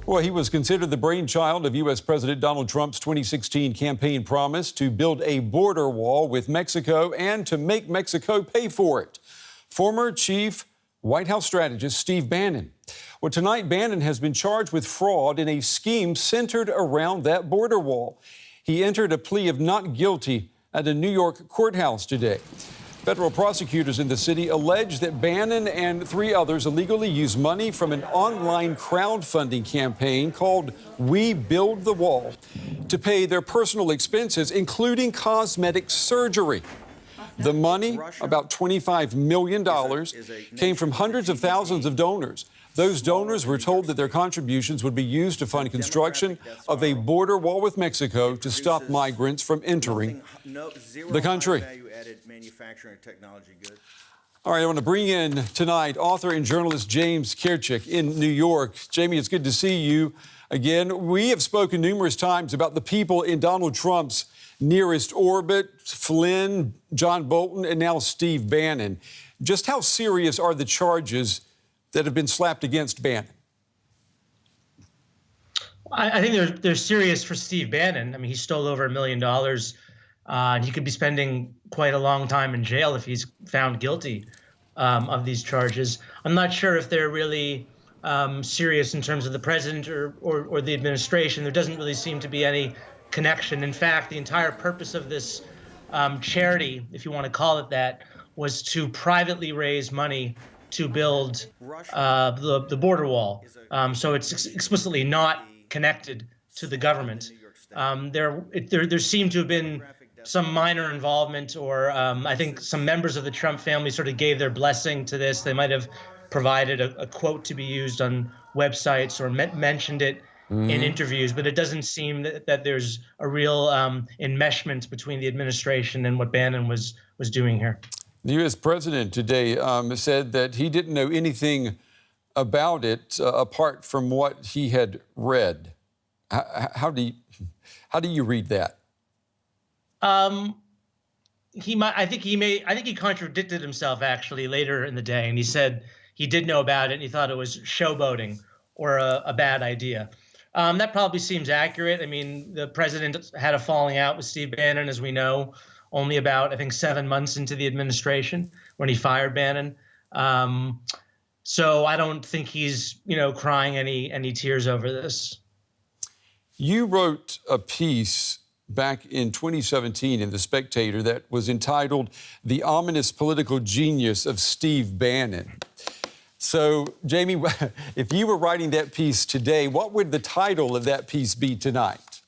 Well, he was considered the brainchild of U.S. President Donald Trump's 2016 campaign promise to build a border wall with Mexico and to make Mexico pay for it. Former Chief White House strategist Steve Bannon. Well, tonight, Bannon has been charged with fraud in a scheme centered around that border wall. He entered a plea of not guilty at a New York courthouse today. Federal prosecutors in the city allege that Bannon and 3 others illegally used money from an online crowdfunding campaign called We Build the Wall to pay their personal expenses, including cosmetic surgery. The money, about $25 million, came from hundreds of thousands of donors. Those donors were told that their contributions would be used to fund construction of a border wall with Mexico to stop migrants from entering the country. All right, I want to bring in tonight author and journalist James Kirchick in New York. Jamie, it's good to see you again. We have spoken numerous times about the people in Donald Trump's nearest orbit, Flynn, John Bolton, and now Steve Bannon. Just how serious are the charges that have been slapped against Bannon? I think they're serious for Steve Bannon. I mean, he stole over $1 million. And he could be spending quite a long time in jail if he's found guilty of these charges. I'm not sure if they're really serious in terms of the president or the administration. There doesn't really seem to be any connection. In fact, the entire purpose of this charity, if you want to call it that, was to privately raise money to build the border wall. So it's explicitly not connected to the government. There seemed to have been some minor involvement, or I think some members of the Trump family sort of gave their blessing to this. They might have provided a quote to be used on websites or mentioned it in interviews, but it doesn't seem that there's a real enmeshment between the administration and what Bannon was doing here. The U.S. president today said that he didn't know anything about it apart from what he had read. How do you read that? I think he contradicted himself actually later in the day, and he said he did know about it and he thought it was showboating or a bad idea. That probably seems accurate. I mean, the president had a falling out with Steve Bannon, as we know, only about, I think, 7 months into the administration when he fired Bannon. So I don't think he's, crying any tears over this. You wrote a piece back in 2017 in The Spectator that was entitled "The Ominous Political Genius of Steve Bannon." So, Jamie, if you were writing that piece today, what would the title of that piece be tonight?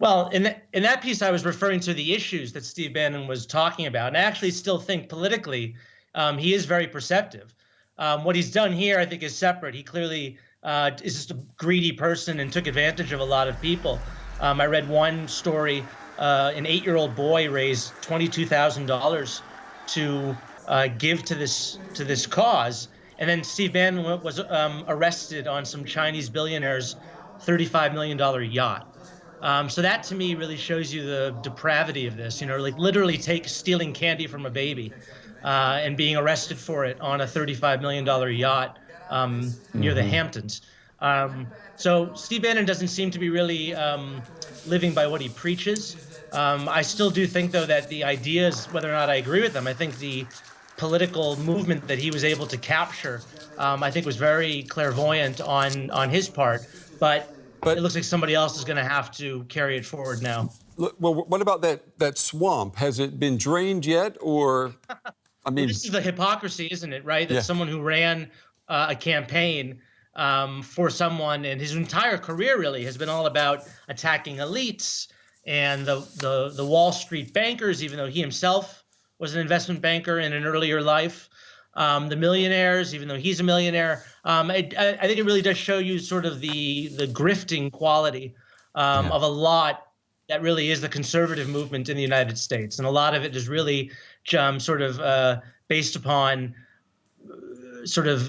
Well, in that piece, I was referring to the issues that Steve Bannon was talking about. And I actually still think politically he is very perceptive. What he's done here, I think, is separate. He clearly is just a greedy person and took advantage of a lot of people. I read one story, an 8-year-old boy raised $22,000 to give to this cause. And then Steve Bannon was arrested on some Chinese billionaire's $35 million yacht. So that to me really shows you the depravity of this, like literally stealing candy from a baby and being arrested for it on a $35 million yacht near the Hamptons. So Steve Bannon doesn't seem to be really living by what he preaches. I still do think, though, that the ideas, whether or not I agree with them, I think the political movement that he was able to capture, I think was very clairvoyant on his part. But it looks like somebody else is going to have to carry it forward now. Well, what about that swamp? Has it been drained yet, or, I mean... Well, this is the hypocrisy, isn't it, right? That someone who ran a campaign for someone, and his entire career really has been all about attacking elites and the Wall Street bankers, even though he himself was an investment banker in an earlier life. The millionaires, even though he's a millionaire. I think it really does show you sort of the grifting quality of a lot that really is the conservative movement in the United States. And a lot of it is really sort of based upon sort of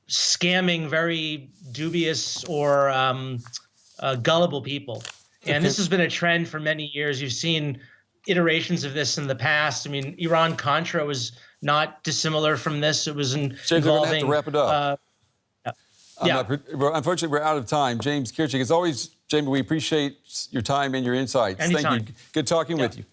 scamming very dubious or gullible people. And this has been a trend for many years. You've seen iterations of this in the past. I mean, Iran-Contra was not dissimilar from this. It was involving... James, we're going to have to wrap it up. Unfortunately, we're out of time. James Kirchig, as always, Jamie, we appreciate your time and your insights. Anytime. Thank you. Good talking with you.